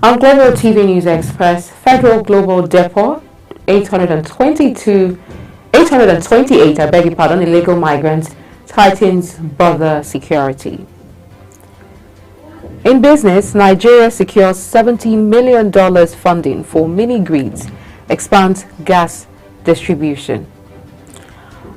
On Global TV News Express, Federal Global Depot 828, illegal migrants tightens border security. In business, Nigeria secures $70 million funding for mini-grids, expands gas distribution.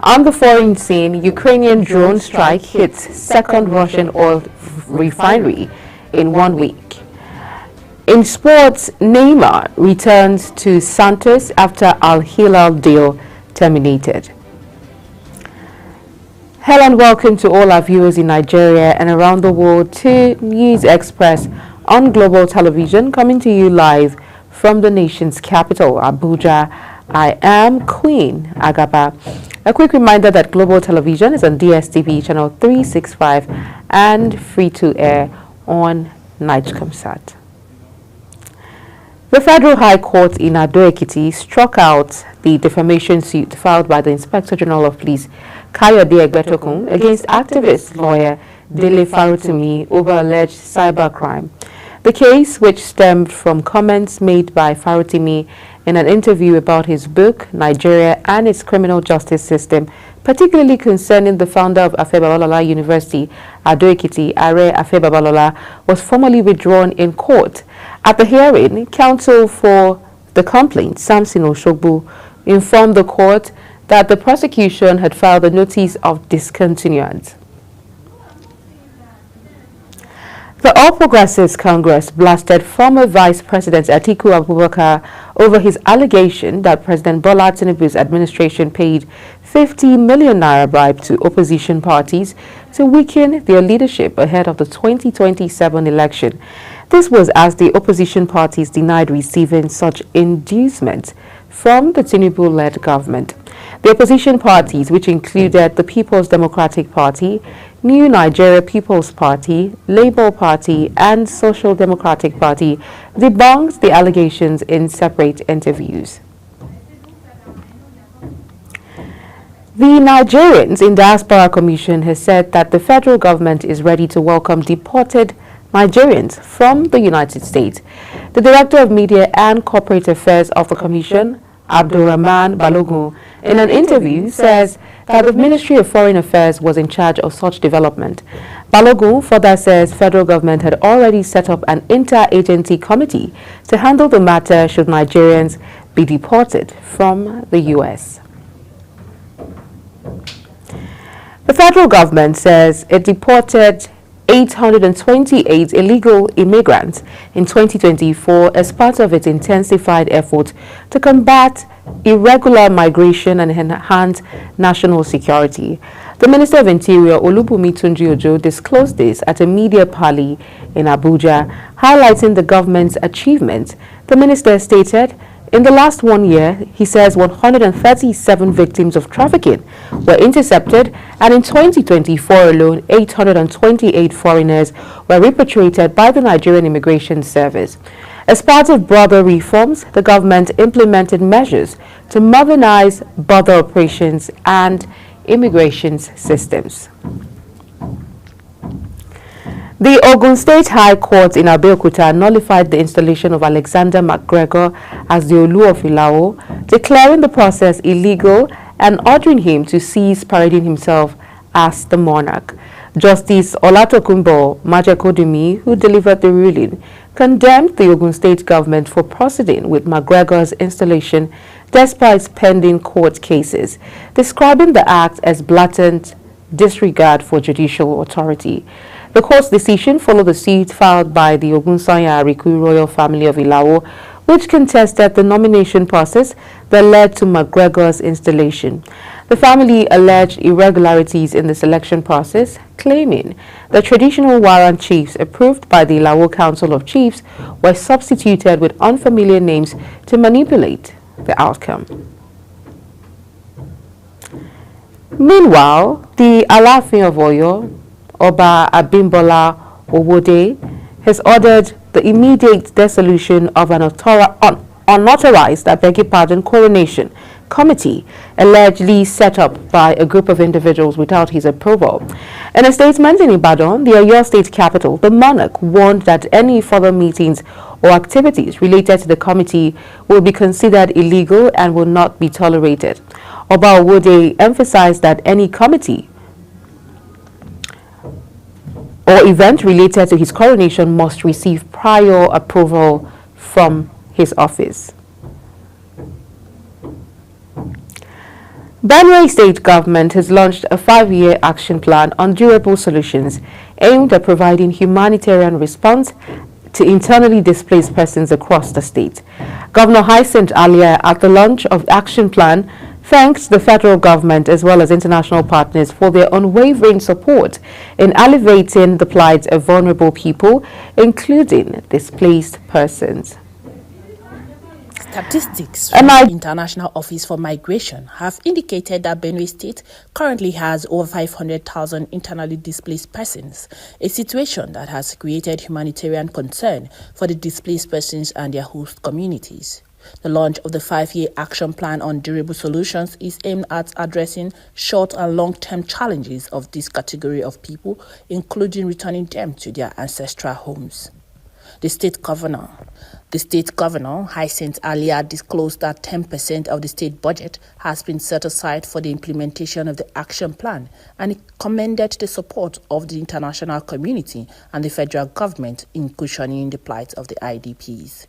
On the foreign scene, Ukrainian drone strike hits second Russian oil refinery in 1 week. In sports, Neymar returns to Santos after Al Hilal deal terminated. Hello and welcome to all our viewers in Nigeria and around the world to News Express on Global Television, coming to you live from the nation's capital, Abuja. I am Queen Agaba. A quick reminder that Global Television is on DSTV channel 365 and free to air on Nigecomsat. The Federal High Court in Ado-Ekiti struck out the defamation suit filed by the Inspector General of Police, Kayode Egbetokun, against activist lawyer Dele Farotimi over alleged cybercrime. The case, which stemmed from comments made by Farotimi in an interview about his book, Nigeria and its Criminal Justice System, particularly concerning the founder of Afe Babalola University, Ado-Ekiti, Are Afe Babalola, was formally withdrawn in court. At the hearing, counsel for the complaint, Samson Oshogbu, informed the court that the prosecution had filed a notice of discontinuance. The All Progressives Congress blasted former Vice President Atiku Abubakar over his allegation that President Bola Tinubu's administration paid 50 million naira bribe to opposition parties to weaken their leadership ahead of the 2027 election. This was as the opposition parties denied receiving such inducements from the Tinubu-led government. The opposition parties, which included the People's Democratic Party, New Nigeria People's Party, Labour Party, and Social Democratic Party, debunked the allegations in separate interviews. The Nigerians in Diaspora Commission has said that the federal government is ready to welcome deported Nigerians from the United States. The Director of Media and Corporate Affairs of the Commission, Abdulrahman Balogun, in an interview says that the Ministry of Foreign Affairs was in charge of such development. Balogun further says federal government had already set up an inter-agency committee to handle the matter should Nigerians be deported from the U.S. The federal government says it deported 828 illegal immigrants in 2024 as part of its intensified effort to combat irregular migration and enhance national security. The Minister of Interior, Olubunmi Tunji-Ojo, disclosed this at a media parley in Abuja, highlighting the government's achievements. The minister stated, in the last 1 year, he says 137 victims of trafficking were intercepted, and in 2024 alone, 828 foreigners were repatriated by the Nigerian Immigration Service. As part of broader reforms, the government implemented measures to modernize border operations and immigration systems. The Ogun State High Court in Abeokuta nullified the installation of Alexander McGregor as the Olu of Ilao, declaring the process illegal and ordering him to cease parading himself as the monarch. Justice Olatokunbo Majekodunmi, who delivered the ruling, condemned the Ogun State government for proceeding with McGregor's installation despite pending court cases, describing the act as blatant disregard for judicial authority. The court's decision followed the suit filed by the Ogunsanya Ariku royal family of Ilao, which contested the nomination process that led to McGregor's installation. The family alleged irregularities in the selection process, claiming the traditional Warrant chiefs approved by the Ilao Council of Chiefs were substituted with unfamiliar names to manipulate the outcome. Meanwhile, the Alaafin of Oyo, Oba Abimbola Owode, has ordered the immediate dissolution of an unauthorized, coronation committee allegedly set up by a group of individuals without his approval. In a statement in Ibadan, the Oyo State capital, the monarch warned that any further meetings or activities related to the committee will be considered illegal and will not be tolerated. Oba Owode emphasized that any committee or event related to his coronation must receive prior approval from his office. Benue State Government has launched a 5-year action plan on durable solutions aimed at providing humanitarian response to internally displaced persons across the state. Governor Hyacinth Alia, at the launch of the action plan, thanked the federal government as well as international partners for their unwavering support in alleviating the plight of vulnerable people, including displaced persons. Statistics from the International Office for Migration have indicated that Benue State currently has over 500,000 internally displaced persons, a situation that has created humanitarian concern for the displaced persons and their host communities. The launch of the 5-year action plan on durable solutions is aimed at addressing short and long-term challenges of this category of people, including returning them to their ancestral homes. The state governor, Hyacinth Alia, disclosed that 10% of the state budget has been set aside for the implementation of the action plan, and he commended the support of the international community and the federal government in cushioning the plight of the IDPs.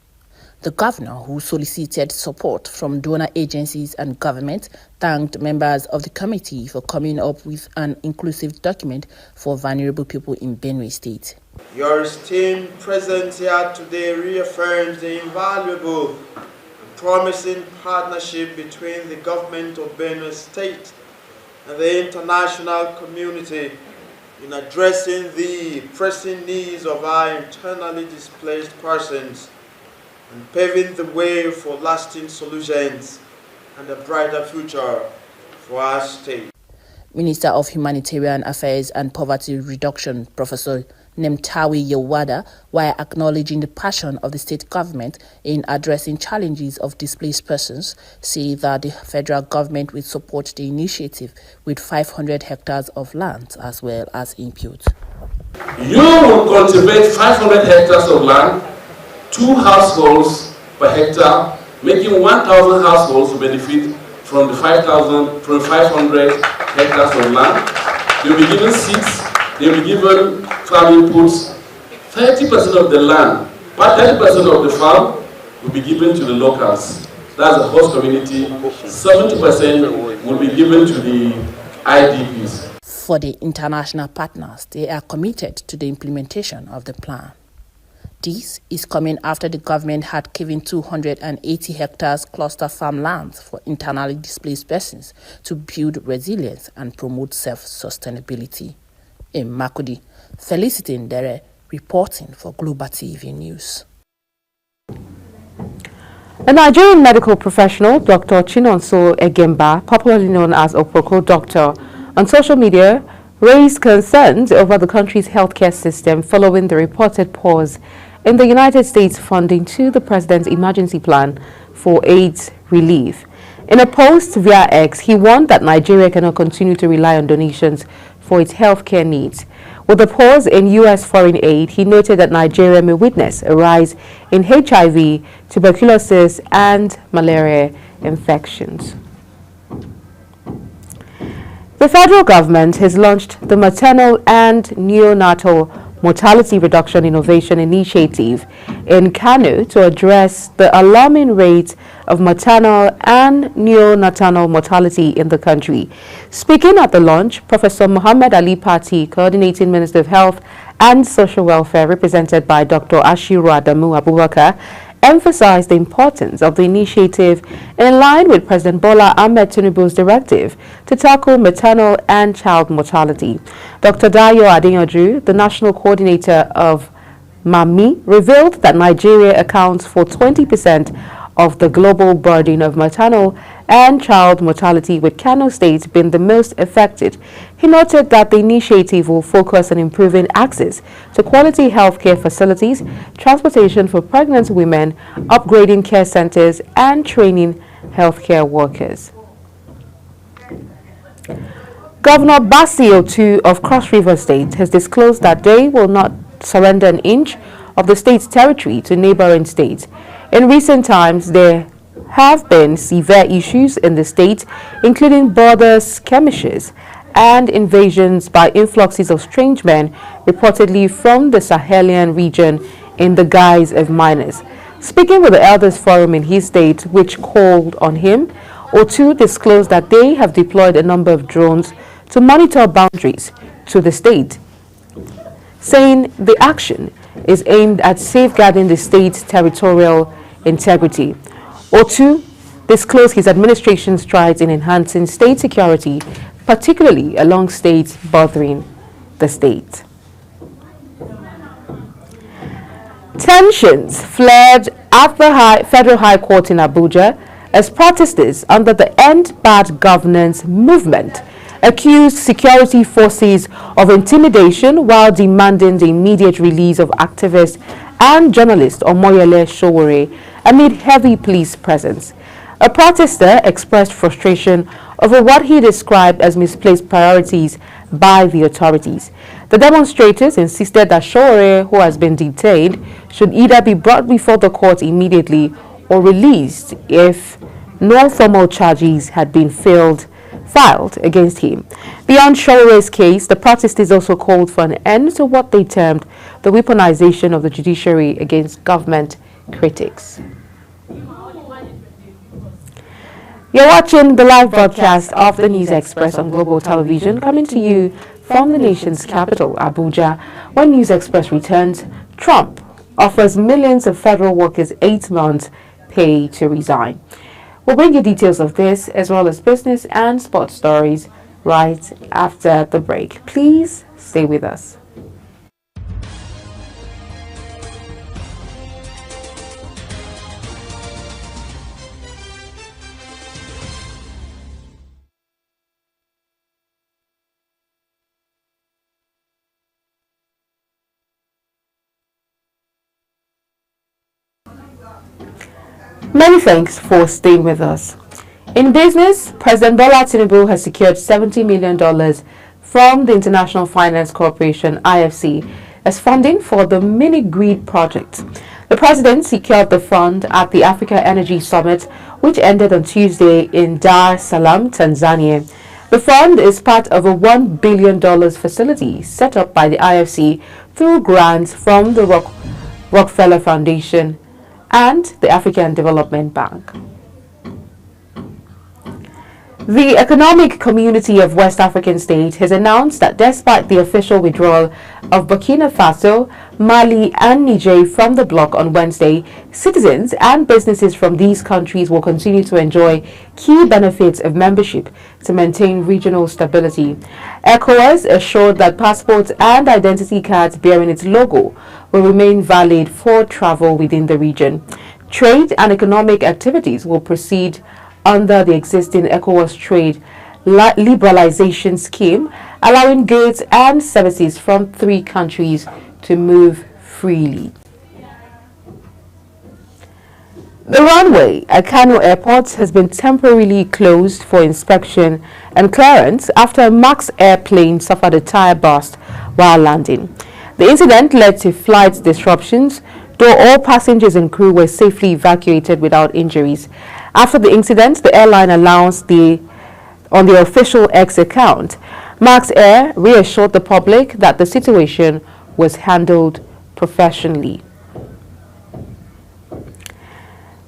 The governor, who solicited support from donor agencies and government, thanked members of the committee for coming up with an inclusive document for vulnerable people in Benue State. Your esteemed presence here today reaffirms the invaluable and promising partnership between the government of Benue State and the international community in addressing the pressing needs of our internally displaced persons and paving the way for lasting solutions and a brighter future for our state. Minister of Humanitarian Affairs and Poverty Reduction, Professor Nemtawi Yewada, while acknowledging the passion of the state government in addressing challenges of displaced persons, said that the federal government will support the initiative with 500 hectares of land as well as input. You will cultivate 500 hectares of land, 2 households per hectare, making 1,000 households to benefit from the 500 hectares of land. They'll be given seeds, they'll be given farm inputs. 30% of the land, 30% of the farm will be given to the locals. That's the host community. 70% will be given to the IDPs. For the international partners, they are committed to the implementation of the plan. This is coming after the government had given 280 hectares cluster farmlands for internally displaced persons to build resilience and promote self-sustainability. In Makudi, Felicity Ndere reporting for Global TV News. A Nigerian medical professional, Dr. Chinonso Egemba, popularly known as Oproko Doctor, on social media raised concerns over the country's healthcare system following the reported pause in the United States funding to the president's emergency plan for AIDS relief. In a post via X, he warned that Nigeria cannot continue to rely on donations for its healthcare needs. With the pause in U.S. foreign aid, he noted that Nigeria may witness a rise in HIV, tuberculosis, and malaria infections. The federal government has launched the Maternal and Neonatal Mortality Reduction Innovation Initiative in Kano to address the alarming rate of maternal and neonatal mortality in the country. Speaking at the launch, Professor Muhammad Ali Pati, Coordinating Minister of Health and Social Welfare, represented by Dr. Ashiru Adamu Abubakar, emphasized the importance of the initiative in line with President Bola Ahmed Tinubu's directive to tackle maternal and child mortality. Dr. Dayo Adeyanju, the national coordinator of MAMI, revealed that Nigeria accounts for 20% of the global burden of maternal and child mortality, with Kano State being the most affected. He noted that the initiative will focus on improving access to quality healthcare facilities, transportation for pregnant women, upgrading care centers, and training healthcare workers. Governor Bassey Otu of Cross River State has disclosed that they will not surrender an inch of the state's territory to neighboring states. In recent times, there have been severe issues in the state, including border skirmishes and invasions by influxes of strange men, reportedly from the Sahelian region in the guise of miners. Speaking with the Elders Forum in his state, which called on him, Otu disclosed that they have deployed a number of drones to monitor boundaries to the state, saying the action is aimed at safeguarding the state's territorial integrity. Otu disclosed his administration's strides in enhancing state security, particularly along states bordering the state. Tensions flared at the Federal High Court in Abuja as protesters under the End Bad Governance movement accused security forces of intimidation while demanding the immediate release of activist and journalist Omoyele Sowore amid heavy police presence. A protester expressed frustration over what he described as misplaced priorities by the authorities. The demonstrators insisted that Sowore, who has been detained, should either be brought before the court immediately or released if no formal charges had been filed against him. Beyond Showore's case, the protesters also called for an end to what they termed the weaponization of the judiciary against government critics. You're watching the live broadcast of the News Express on Global Television, coming to you from the nation's capital, Abuja. When News Express returns, Trump offers millions of federal workers 8 months' pay to resign. We'll bring you details of this as well as business and sports stories right after the break. Please stay with us. Many thanks for staying with us. In business, President Bola Tinubu has secured $70 million from the International Finance Corporation (IFC) as funding for the mini grid project. The president secured the fund at the Africa Energy Summit, which ended on Tuesday in Dar es Salaam, Tanzania. The fund is part of a $1 billion facility set up by the IFC through grants from the Rockefeller Foundation and the African Development Bank. The Economic Community of West African States has announced that despite the official withdrawal of Burkina Faso, Mali and Niger from the bloc on Wednesday, citizens and businesses from these countries will continue to enjoy key benefits of membership to maintain regional stability. ECOWAS assured that passports and identity cards bearing its logo will remain valid for travel within the region. Trade and economic activities will proceed under the existing ECOWAS trade liberalization scheme, allowing goods and services from 3 countries to move freely. The runway at Kano Airport has been temporarily closed for inspection and clearance after a MAX airplane suffered a tire burst while landing. The incident led to flight disruptions, though all passengers and crew were safely evacuated without injuries. After the incident, the airline announced on the official X account, MAX Air reassured the public that the situation was handled professionally.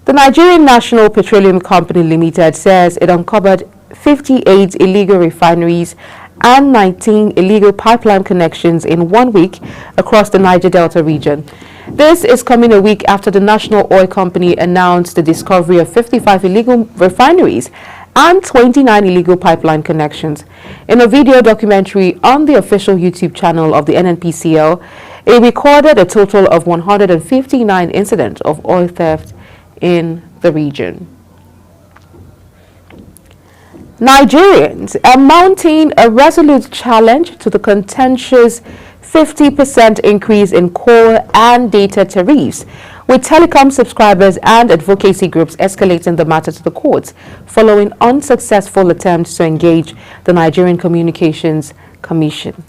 The Nigerian National Petroleum Company Limited says it uncovered 58 illegal refineries and 19 illegal pipeline connections in 1 week across the Niger Delta region. This is coming a week after the National Oil Company announced the discovery of 55 illegal refineries and 29 illegal pipeline connections. In a video documentary on the official YouTube channel of the NNPCL, it recorded a total of 159 incidents of oil theft in the region. Nigerians are mounting a resolute challenge to the contentious 50% increase in call and data tariffs, with telecom subscribers and advocacy groups escalating the matter to the courts following unsuccessful attempts to engage the Nigerian Communications Commission.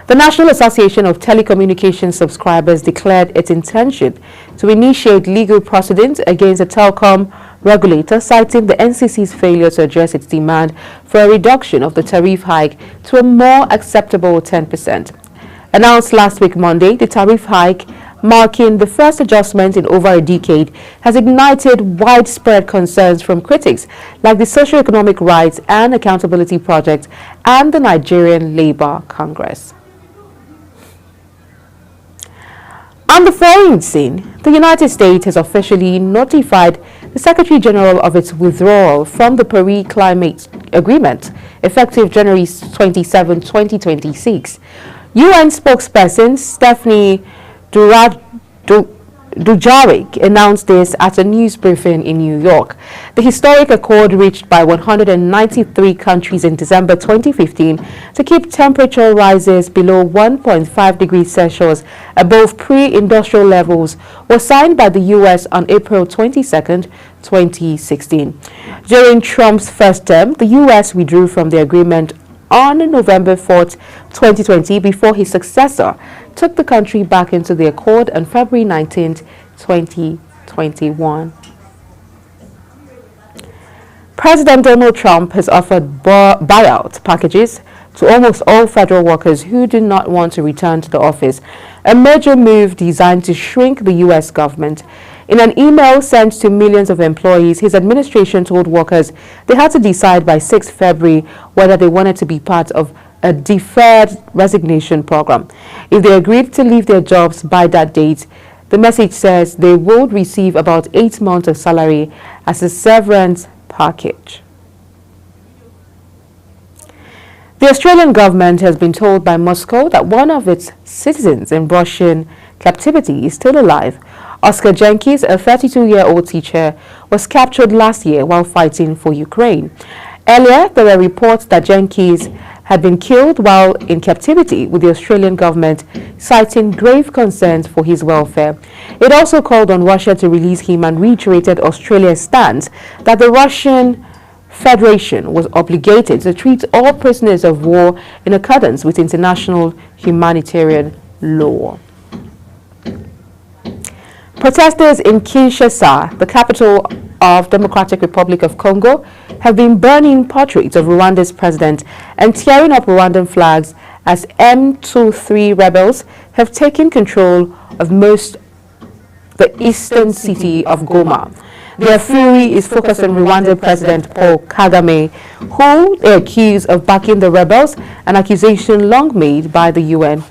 The National Association of Telecommunications Subscribers declared its intention to initiate legal proceedings against the telecom regulator, citing the NCC's failure to address its demand for a reduction of the tariff hike to a more acceptable 10%. Announced last week Monday, the tariff hike, marking the first adjustment in over a decade, has ignited widespread concerns from critics like the Socio-Economic Rights and Accountability Project and the Nigerian Labour Congress. On the foreign scene, the United States has officially notified the Secretary General of its withdrawal from the Paris Climate Agreement, effective January 27, 2026. UN spokesperson Stephanie Dujarric announced this at a news briefing in New York. The historic accord reached by 193 countries in December 2015 to keep temperature rises below 1.5 degrees Celsius above pre-industrial levels was signed by the U.S. on April 22, 2016. During Trump's first term, the U.S. withdrew from the agreement on November 4, 2020, before his successor took the country back into the accord on February 19, 2021. President Donald Trump has offered buyout packages to almost all federal workers who do not want to return to the office, a major move designed to shrink the U.S. government. In an email sent to millions of employees, his administration told workers they had to decide by 6 February whether they wanted to be part of a deferred resignation program. If they agreed to leave their jobs by that date, the message says they would receive about 8 months of salary as a severance package. The Australian government has been told by Moscow that one of its citizens in Russian captivity is still alive. Oscar Jenkins, a 32-year-old teacher, was captured last year while fighting for Ukraine. Earlier, there were reports that Jenkins had been killed while in captivity, with the Australian government citing grave concerns for his welfare. It also called on Russia to release him and reiterated Australia's stance that the Russian Federation was obligated to treat all prisoners of war in accordance with international humanitarian law. Protesters in Kinshasa, the capital of Democratic Republic of Congo, have been burning portraits of Rwanda's president and tearing up Rwandan flags as M23 rebels have taken control of most the eastern city of Goma. Their fury is focused on Rwandan President Paul Kagame, who they accuse of backing the rebels, an accusation long made by the UN.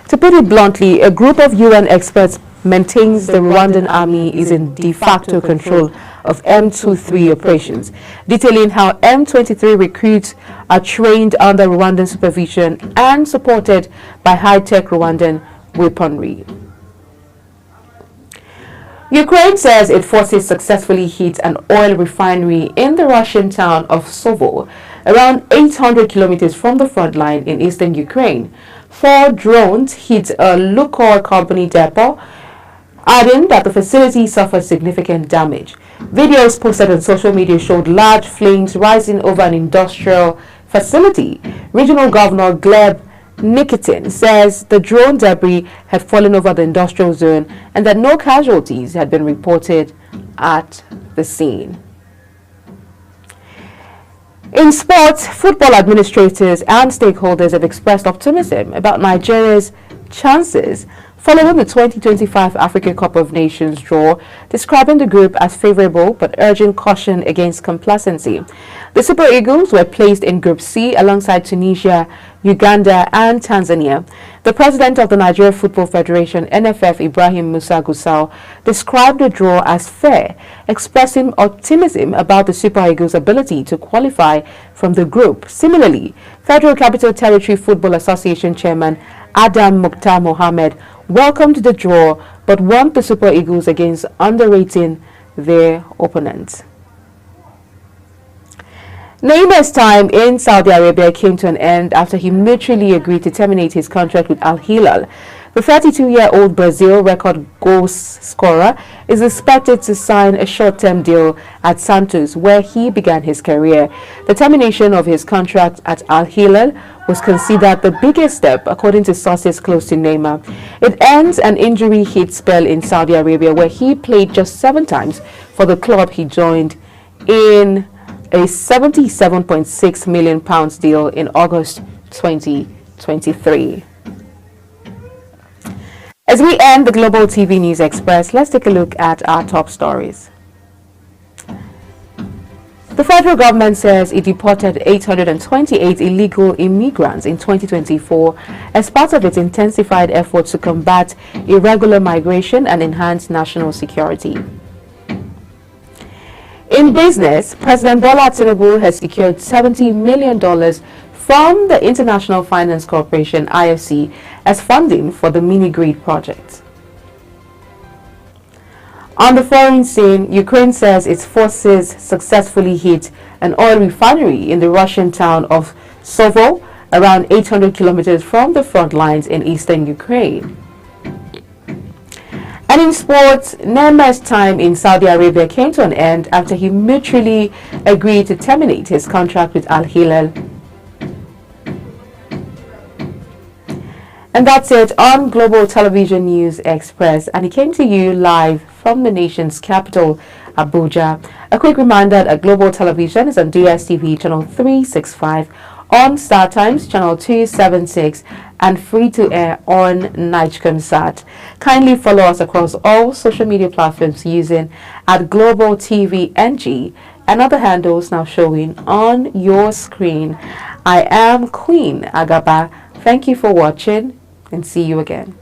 To put it bluntly, a group of UN experts maintains the Rwandan army is in de facto control of M23 operations, detailing how M23 recruits are trained under Rwandan supervision and supported by high-tech Rwandan weaponry. Ukraine says it forces successfully hit an oil refinery in the Russian town of Sovo, around 800 kilometers from the front line in eastern Ukraine. 4 drones hit a Lukoil company depot, adding that the facility suffered significant damage. Videos posted on social media showed large flames rising over an industrial facility. Regional Governor Gleb Nikitin says the drone debris had fallen over the industrial zone and that no casualties had been reported at the scene. In sports, football administrators and stakeholders have expressed optimism about Nigeria's chances following the 2025 African Cup of Nations draw, describing the group as favorable but urging caution against complacency. The Super Eagles were placed in Group C alongside Tunisia, Uganda and Tanzania. The president of the Nigeria Football Federation, NFF, Ibrahim Musa Gusau, described the draw as fair, expressing optimism about the Super Eagles' ability to qualify from the group. Similarly, Federal Capital Territory Football Association Chairman Adam Mukhtar Mohammed welcomed the draw but warned the Super Eagles against underrating their opponents. Neymar's time in Saudi Arabia came to an end after he mutually agreed to terminate his contract with Al Hilal. The 32-year-old Brazil record goal scorer is expected to sign a short-term deal at Santos, where he began his career. The termination of his contract at Al Hilal was considered the biggest step, according to sources close to Neymar. It ends an injury-hit spell in Saudi Arabia, where he played just 7 times for the club he joined in a £77.6 million deal in August 2023. As we end the Global TV News Express, let's take a look at our top stories. The federal government says it deported 828 illegal immigrants in 2024 as part of its intensified efforts to combat irregular migration and enhance national security. In business, President Bola Tinubu has secured $70 million from the International Finance Corporation (IFC) as funding for the mini-grid project. On the foreign scene, Ukraine says its forces successfully hit an oil refinery in the Russian town of Sovo, around 800 kilometers from the front lines in eastern Ukraine. And in sports, Neymar's time in Saudi Arabia came to an end after he mutually agreed to terminate his contract with Al Hilal. And that's it on Global Television News Express, and it came to you live from the nation's capital, Abuja. A quick reminder that Global Television is on DSTV channel 365, on Star Times channel 276, and free to air on Nigecomsat. Kindly follow us across all social media platforms using @GlobalTVNG and other handles now showing on your screen. I am Queen Agaba. Thank you for watching and see you again.